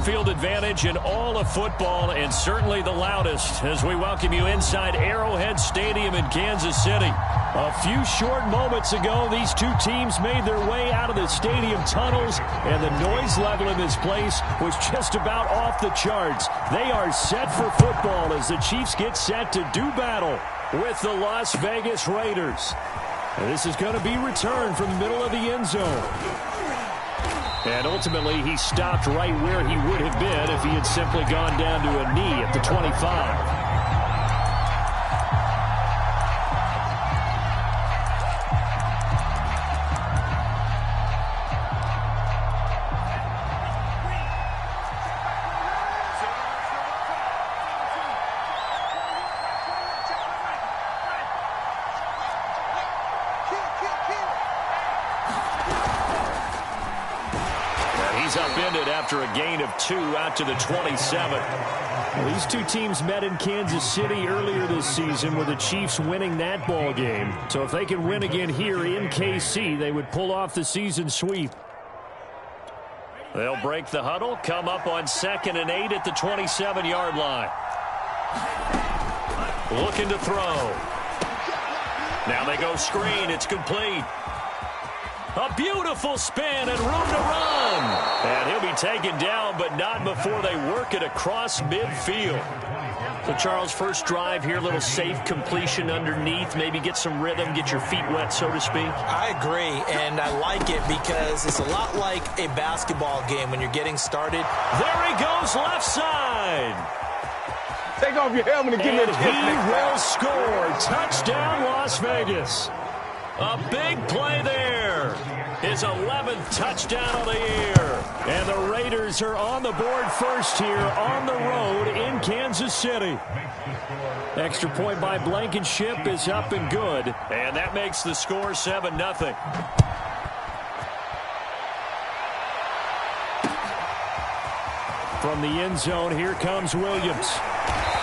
field advantage in all of football, and certainly the loudest, as we welcome you inside Arrowhead Stadium in Kansas City. A few short moments ago, these two teams made their way out of the stadium tunnels, and the noise level in this place was just about off the charts. They are set for football as the Chiefs get set to do battle with the Las Vegas Raiders. And this is going to be returned from the middle of the end zone. And ultimately, he stopped right where he would have been if he had simply gone down to a knee at the 25. He's upended after a gain of 2 out to the 27. Well, these two teams met in Kansas City earlier this season with the Chiefs winning that ball game. So if they can win again here in KC, they would pull off the season sweep. They'll break the huddle, come up on 2nd and 8 at the 27-yard line. Looking to throw. Now they go screen. It's complete. A beautiful spin and room to run. And he'll be taken down, but not before they work it across midfield. So, Charles, first drive here, little safe completion underneath. Maybe get some rhythm, get your feet wet, so to speak. I agree, and I like it because it's a lot like a basketball game when you're getting started. There he goes, left side. Take off your helmet and give me a chance. He will score. Touchdown, Las Vegas. A big play there. His 11th touchdown of the year. And the Raiders are on the board first here on the road in Kansas City. Extra point by Blankenship is up and good. And that makes the score 7-0. From the end zone, here comes Williams.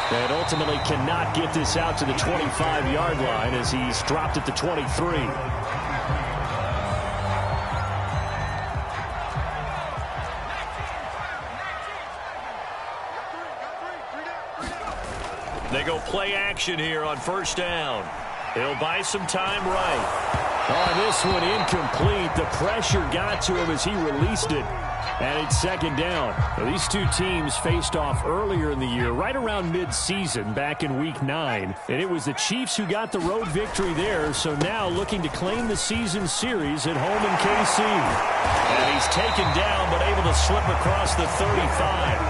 And ultimately cannot get this out to the 25-yard line as he's dropped at the 23. They go play action here on first down. He'll buy some time right. Oh, this one incomplete. The pressure got to him as he released it. And it's 2nd down. Now, these two teams faced off earlier in the year, right around mid-season, back in Week 9. And it was the Chiefs who got the road victory there, so now looking to claim the season series at home in KC. And he's taken down, but able to slip across the 35.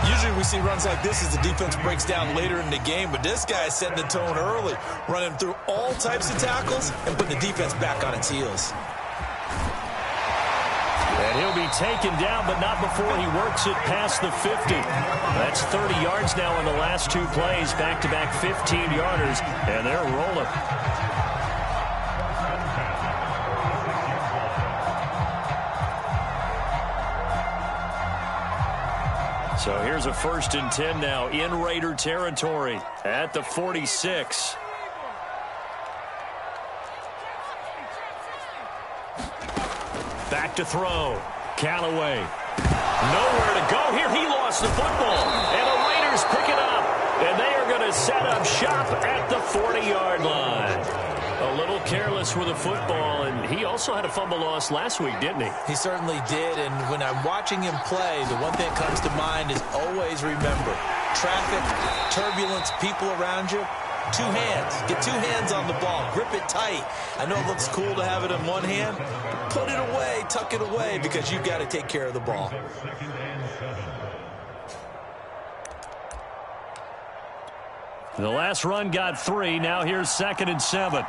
Usually we see runs like this as the defense breaks down later in the game, but this guy is setting the tone early, running through all types of tackles and putting the defense back on its heels. And he'll be taken down, but not before he works it past the 50. That's 30 yards now in the last two plays, back-to-back 15-yarders, and they're rolling. So here's a 1st and 10 now in Raider territory at the 46. Back to throw. Callaway. Nowhere to go here. He lost the football. And the Raiders pick it up. And they are going to set up shop at the 40-yard line. A little careless with the football. And he also had a fumble loss last week, didn't he? He certainly did. And when I'm watching him play, the one thing that comes to mind is always remember. Traffic, turbulence, people around you. 2 hands. Get 2 hands on the ball. Grip it tight. I know it looks cool to have it in one hand. Put it away. Tuck it away because you've got to take care of the ball. The last run got 3. Now here's 2nd and 7.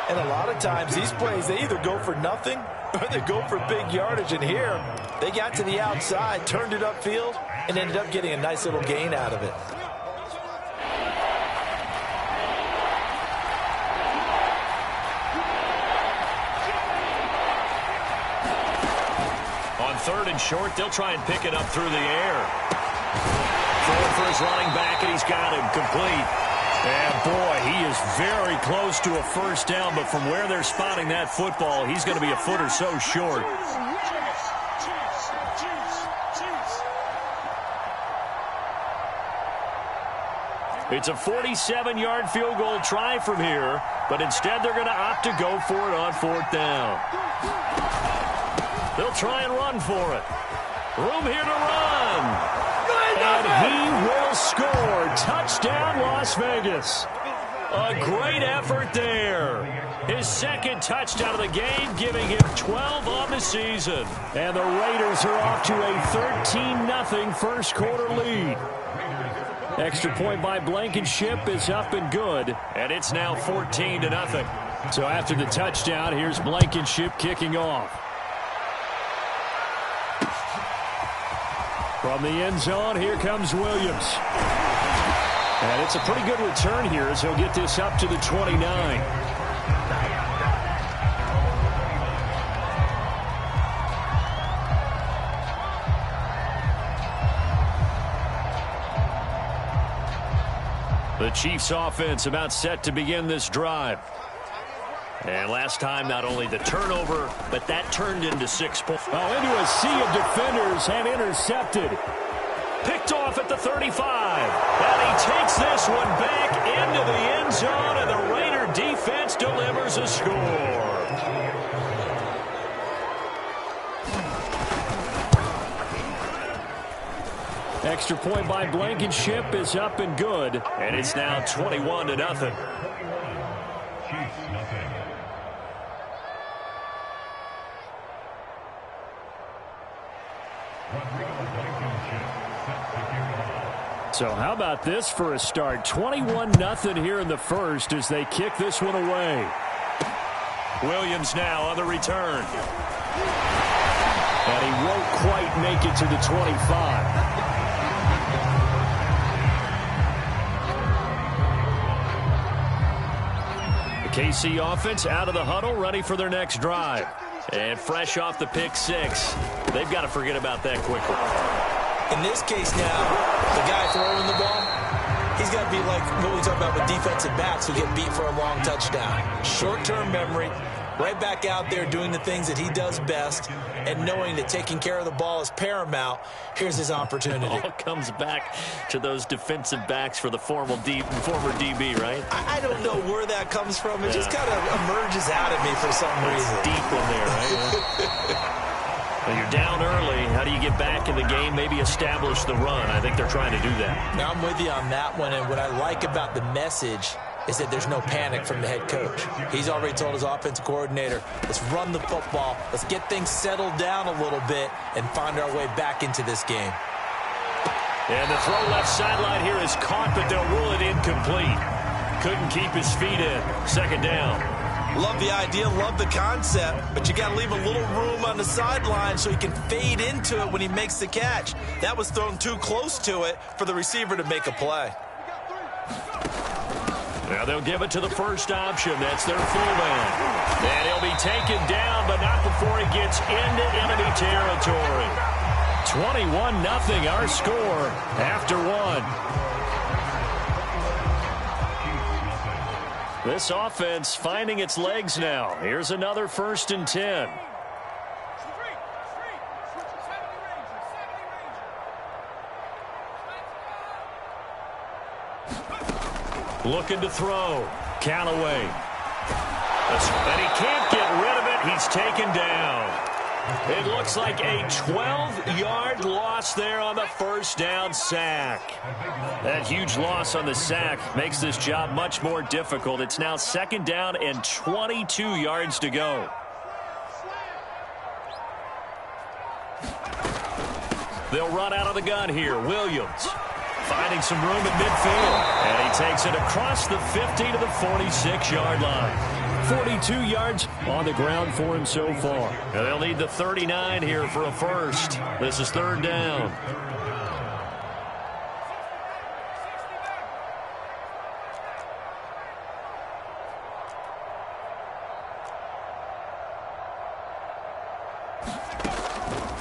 And a lot of times these plays, they either go for nothing or they go for big yardage. And here, they got to the outside, turned it upfield, and ended up getting a nice little gain out of it. On 3rd and short, they'll try and pick it up through the air. Throwing for his running back, and he's got him complete. And boy, he is very close to a first down, but from where they're spotting that football, he's going to be a foot or so short. It's a 47-yard field goal try from here, but instead they're going to opt to go for it on fourth down. They'll try and run for it. Room here to run. And he will score. Touchdown, Las Vegas. A great effort there. His second touchdown of the game, giving him 12 on the season. And the Raiders are off to a 13-0 first quarter lead. Extra point by Blankenship is up and good, and it's now 14-0. So after the touchdown, here's Blankenship kicking off. From the end zone, here comes Williams. And it's a pretty good return here as he'll get this up to the 29. The Chiefs offense about set to begin this drive. And last time, not only the turnover, but that turned into 6 points. Oh, into a sea of defenders and intercepted. Picked off at the 35. And he takes this one back into the end zone, and the Raider defense delivers a score. Extra point by Blankenship is up and good, and it's now 21-0. So how about this for a start? 21-0 here in the first as they kick this one away. Williams now on the return. And he won't quite make it to the 25. KC offense out of the huddle, ready for their next drive. And fresh off the pick six. They've got to forget about that quickly. In this case now, the guy throwing the ball, he's got to be like what we talk about with defensive backs who get beat for a long touchdown. Short-term memory, right back out there doing the things that he does best, and knowing that taking care of the ball is paramount. Here's his opportunity. It all comes back to those defensive backs for the former DB, right? I don't know where that comes from. It just kind of emerges out at me for some reason. It's deep in there, right? Well, you're down early. How do you get back in the game? Maybe establish the run. I think they're trying to do that. Now, I'm with you on that one, and what I like about the message is that there's no panic from the head coach. He's already told his offensive coordinator, let's run the football, let's get things settled down a little bit and find our way back into this game. And the throw left sideline here is caught, but they'll rule it incomplete. Couldn't keep his feet in. Second down. Love the idea, love the concept, but you got to leave a little room on the sideline so he can fade into it when he makes the catch. That was thrown too close to it for the receiver to make a play. Now they'll give it to the first option. That's their fullback. And he'll be taken down, but not before he gets into enemy territory. 21-0 our score after one. This offense finding its legs now. Here's another 1st and 10. Looking to throw. Callaway. And he can't get rid of it. He's taken down. It looks like a 12-yard loss there on the first down sack. That huge loss on the sack makes this job much more difficult. It's now 2nd down and 22 yards to go. They'll run out of the gun here. Williams finding some room at midfield. And he takes it across the 50 to the 46-yard line. 42 yards on the ground for him so far. Now they'll need the 39 here for a first. This is 3rd down.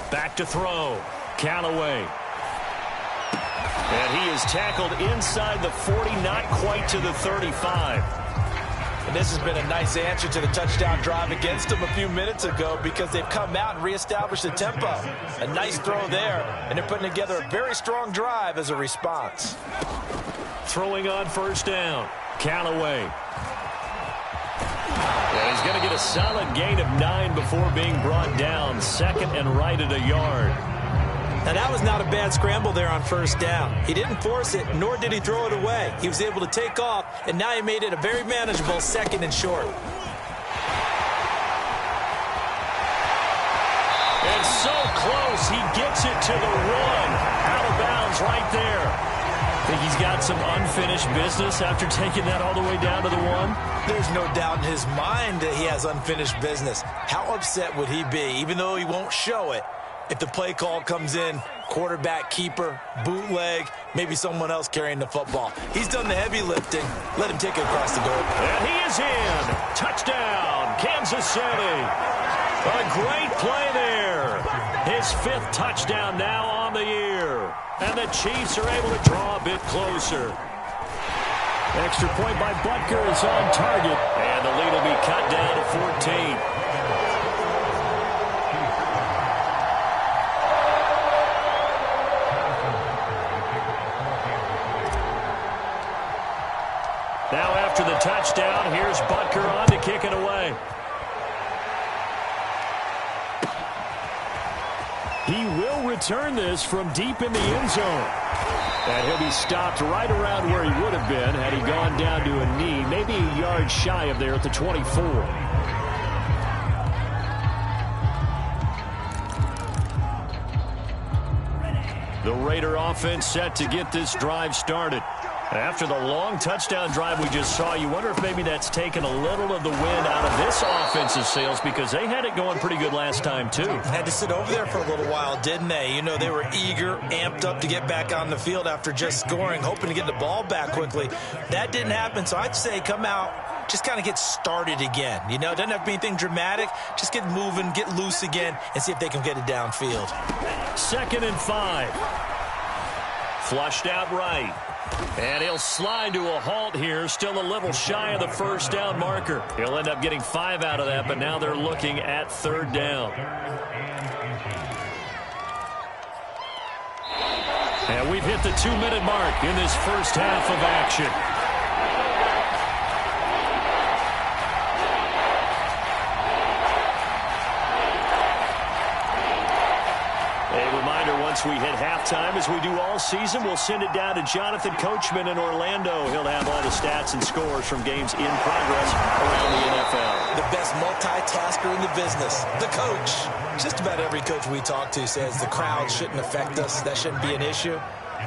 Back to throw. Callaway. And he is tackled inside the 40, not quite to the 35. And this has been a nice answer to the touchdown drive against them a few minutes ago because they've come out and reestablished the tempo. A nice throw there, and they're putting together a very strong drive as a response. Throwing on first down, Callaway. And he's going to get a solid gain of 9 before being brought down. Second and right at a yard. Now, that was not a bad scramble there on first down. He didn't force it, nor did he throw it away. He was able to take off, and now he made it a very manageable second and short. And so close, he gets it to the 1. Out of bounds right there. Think he's got some unfinished business after taking that all the way down to the 1? There's no doubt in his mind that he has unfinished business. How upset would he be, even though he won't show it, if the play call comes in, quarterback keeper, bootleg, maybe someone else carrying the football. He's done the heavy lifting. Let him take it across the goal. And he is in. Touchdown, Kansas City. A great play there. His 5th touchdown now on the year. And the Chiefs are able to draw a bit closer. Extra point by Butker is on target. And the lead will be cut down to 14. Now after the touchdown, here's Butker on to kick it away. He will return this from deep in the end zone. And he'll be stopped right around where he would have been had he gone down to a knee, maybe a yard shy of there at the 24. The Raider offense set to get this drive started. After the long touchdown drive we just saw, you wonder if maybe that's taken a little of the wind out of this offensive sails because they had it going pretty good last time, too. Had to sit over there for a little while, didn't they? You know, they were eager, amped up to get back on the field after just scoring, hoping to get the ball back quickly. That didn't happen, so I'd say come out, just kind of get started again. You know, it doesn't have to be anything dramatic. Just get moving, get loose again, and see if they can get it downfield. 2nd and 5. Flushed out right. And he'll slide to a halt here, still a little shy of the first down marker. He'll end up getting 5 out of that, but now they're looking at 3rd down. And we've hit the 2-minute mark in this first half of action. Once we hit halftime, as we do all season, we'll send it down to Jonathan Coachman in Orlando. He'll have all the stats and scores from games in progress around the NFL. The best multitasker in the business, the coach. Just about every coach we talk to says the crowd shouldn't affect us. That shouldn't be an issue.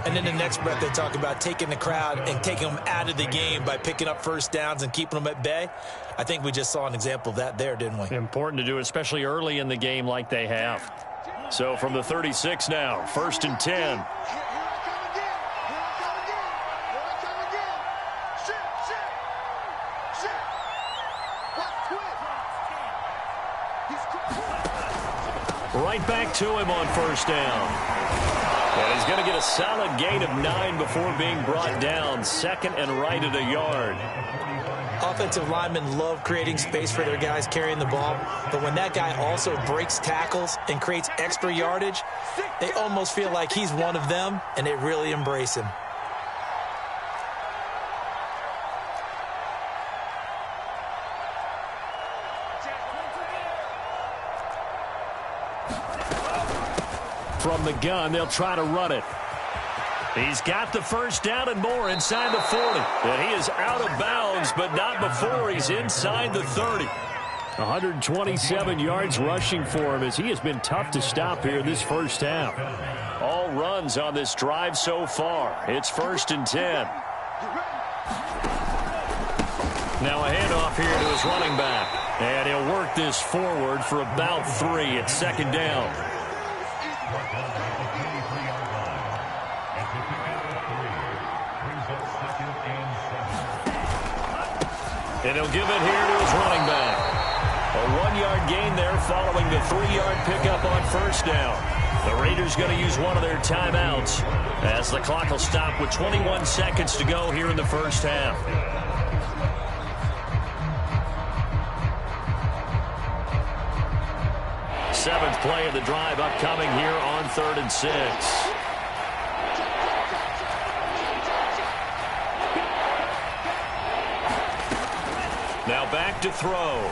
And then the next breath they talk about taking the crowd and taking them out of the game by picking up first downs and keeping them at bay. I think we just saw an example of that there, didn't we? Important to do, especially early in the game like they have. So from the 36 now, 1st and 10. Right back to him on first down. And he's going to get a solid gain of 9 before being brought down. 2nd and right at a yard. Offensive linemen love creating space for their guys carrying the ball, but when that guy also breaks tackles and creates extra yardage, they almost feel like he's one of them, and they really embrace him. From the gun, they'll try to run it. He's got the first down and more inside the 40. And he is out of bounds, but not before he's inside the 30. 127 yards rushing for him as he has been tough to stop here this first half. All runs on this drive so far. It's 1st and 10. Now a handoff here to his running back. And he'll work this forward for about 3 at 2nd down. And he'll give it here to his running back. A 1-yard gain there following the 3-yard pickup on first down. The Raiders going to use one of their timeouts as the clock will stop with 21 seconds to go here in the first half. Seventh play of the drive upcoming here on 3rd and 6. Now back to throw.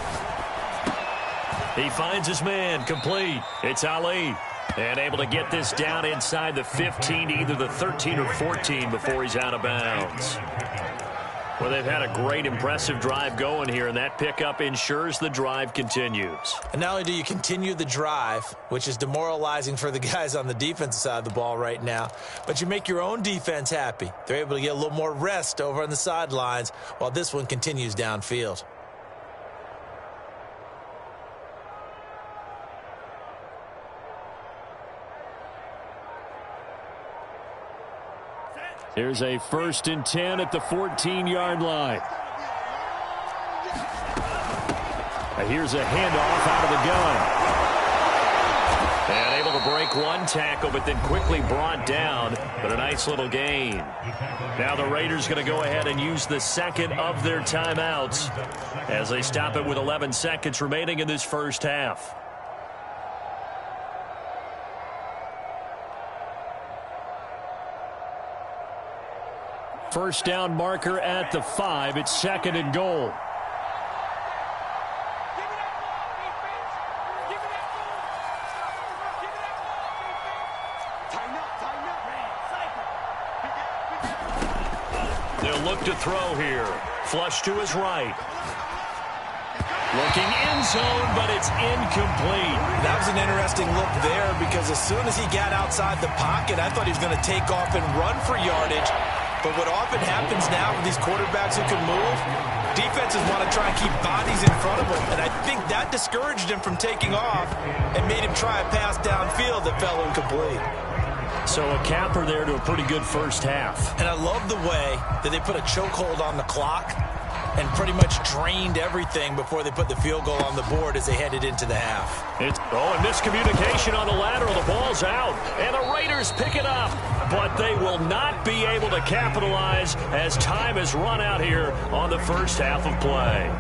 He finds his man, complete. It's Ali. And able to get this down inside the 15, either the 13 or 14 before he's out of bounds. Well, they've had a great, impressive drive going here, and that pickup ensures the drive continues. And not only do you continue the drive, which is demoralizing for the guys on the defensive side of the ball right now, but you make your own defense happy. They're able to get a little more rest over on the sidelines while this one continues downfield. Here's a 1st and 10 at the 14-yard line. And here's a handoff out of the gun. And able to break one tackle, but then quickly brought down. But a nice little gain. Now the Raiders going to go ahead and use the second of their timeouts as they stop it with 11 seconds remaining in this first half. First down marker at the 5. It's 2nd and goal. They'll look to throw here. Flush to his right. Looking end zone, but it's incomplete. That was an interesting look there because as soon as he got outside the pocket, I thought he was going to take off and run for yardage. But what often happens now with these quarterbacks who can move, defenses want to try and keep bodies in front of them. And I think that discouraged him from taking off and made him try a pass downfield that fell incomplete. So a capper there to a pretty good first half. And I love the way that they put a chokehold on the clock and pretty much drained everything before they put the field goal on the board as they headed into the half. And miscommunication on the lateral. The ball's out, and the Raiders pick it up. But they will not be able to capitalize as time has run out here on the first half of play.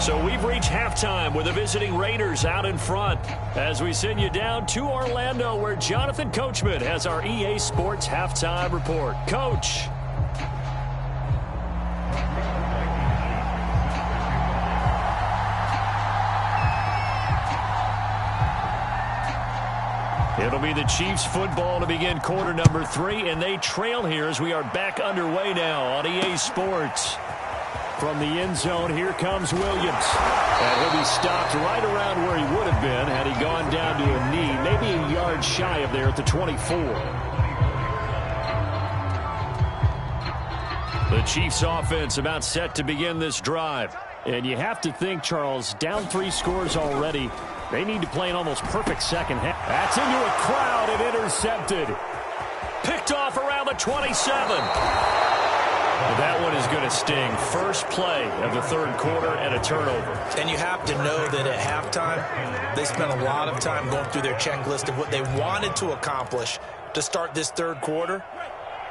So we've reached halftime with the visiting Raiders out in front as we send you down to Orlando where Jonathan Coachman has our EA Sports Halftime Report. Coach. It'll be the Chiefs football to begin quarter number 3, and they trail here as we are back underway now on EA Sports. From the end zone, here comes Williams. And he'll be stopped right around where he would have been had he gone down to a knee, maybe a yard shy of there at the 24. The Chiefs offense about set to begin this drive. And you have to think, Charles, down 3 scores already. They need to play an almost perfect second half. That's into a crowd and intercepted. Picked off around the 27. Well, that one is going to sting. First play of the 3rd quarter and a turnover. And you have to know that at halftime, they spent a lot of time going through their checklist of what they wanted to accomplish to start this 3rd quarter.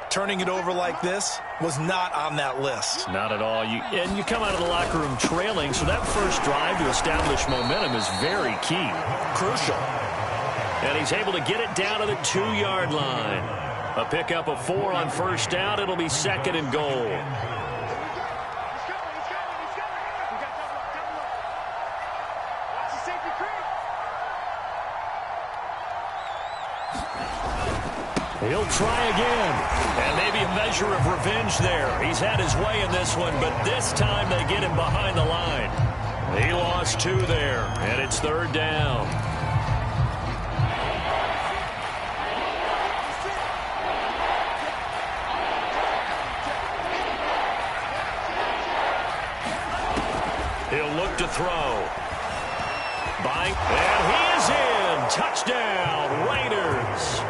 Turning it over like this was not on that list. Not at all. And you come out of the locker room trailing, so that first drive to establish momentum is very key. Crucial. And he's able to get it down to the 2-yard line. A pickup of 4 on first down. It'll be 2nd and goal. He'll try again. And maybe a measure of revenge there. He's had his way in this one, but this time they get him behind the line. He lost 2 there, and it's 3rd down. He'll look to throw. And he is in. Touchdown, Raiders.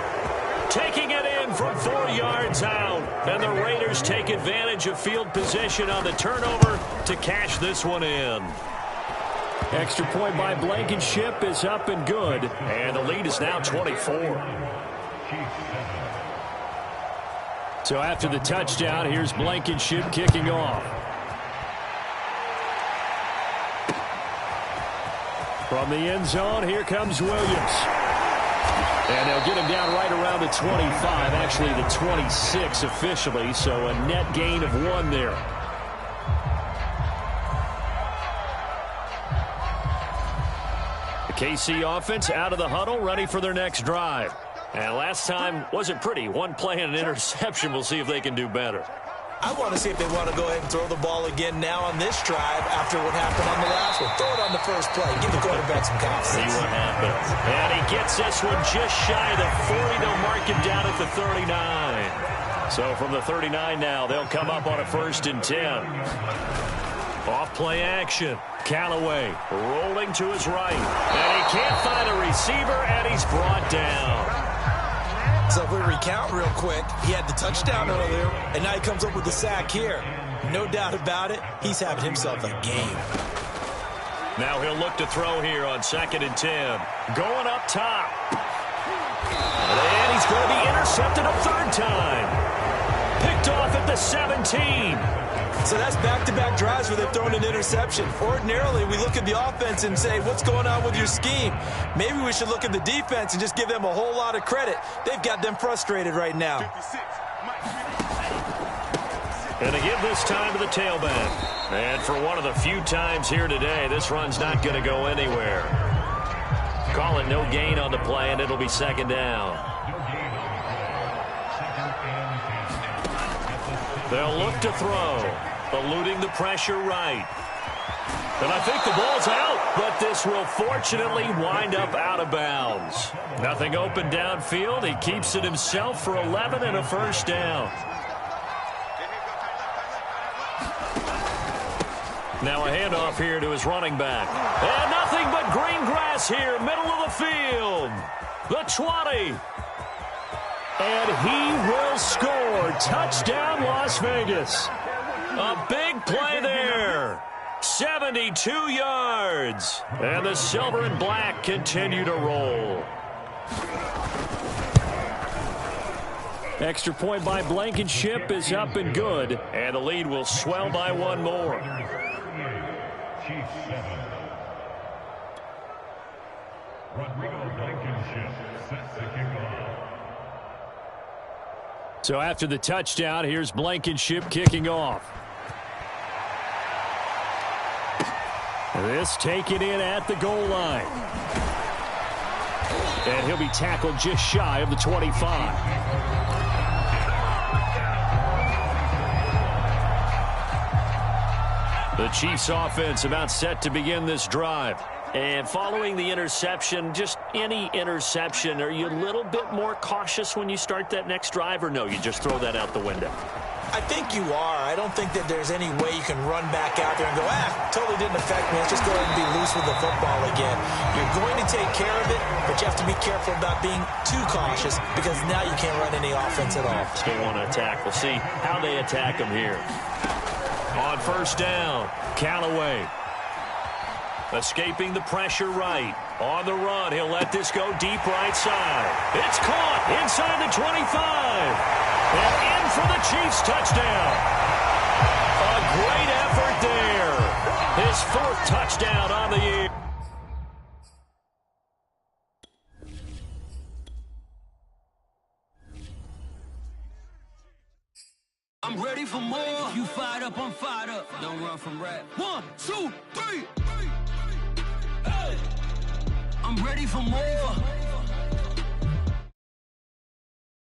Taking it in from 4 yards out. And the Raiders take advantage of field position on the turnover to cash this one in. Extra point by Blankenship is up and good. And the lead is now 24. So after the touchdown, here's Blankenship kicking off. From the end zone, here comes Williams. And they'll get him down right around the 25, actually the 26 officially, so a net gain of 1 there. The KC offense out of the huddle, ready for their next drive. And last time wasn't pretty. 1 play and an interception. We'll see if they can do better. I want to see if they want to go ahead and throw the ball again now on this drive after what happened on the last one. Throw it on the first play. Give the quarterback some confidence. See what happens. And he gets this one just shy of the 40. They'll mark him down at the 39. So from the 39 now, they'll come up on a 1st and 10. Off play action. Callaway rolling to his right. And he can't find a receiver, and he's brought down. So if we recount real quick, he had the touchdown earlier, and now he comes up with the sack here. No doubt about it, he's having himself a game. Now he'll look to throw here on 2nd and 10. Going up top. And he's going to be intercepted a 3rd time. Picked off at the 17. So that's back-to-back drives where they've thrown an interception. Ordinarily, we look at the offense and say, what's going on with your scheme? Maybe we should look at the defense and just give them a whole lot of credit. They've got them frustrated right now. And they give this time to the tailback. And for one of the few times here today, this run's not going to go anywhere. Call it no gain on the play, and it'll be 2nd down. They'll look to throw. Eluding the pressure right. And I think the ball's out, but this will fortunately wind up out of bounds. Nothing open downfield. He keeps it himself for 11 and a 1st down. Now a handoff here to his running back. And nothing but green grass here, middle of the field. The 20. And he will score. Touchdown, Las Vegas. A big play there. 72 yards. And the silver and black continue to roll. Extra point by Blankenship is up and good. And the lead will swell by 1 more. Rodrigo Blankenship sets the kickoff. So after the touchdown, here's Blankenship kicking off. This taken in at the goal line. And he'll be tackled just shy of the 25. The Chiefs offense about set to begin this drive. And following the interception, just any interception, are you a little bit more cautious when you start that next drive, or no, you just throw that out the window? I think you are. I don't think that there's any way you can run back out there and go, totally didn't affect me. Let's just go ahead and be loose with the football again. You're going to take care of it, but you have to be careful about being too cautious because now you can't run any offense at all. Still want to attack. We'll see how they attack him here. On 1st down, Callaway. Escaping the pressure right. On the run, he'll let this go deep right side. It's caught inside the 25. And in for the Chiefs touchdown. A great effort there. His 4th touchdown on the year. I'm ready for more. You fired up, I'm fired up. Don't run from rap. 1, 2, 3. Hey. I'm ready for more.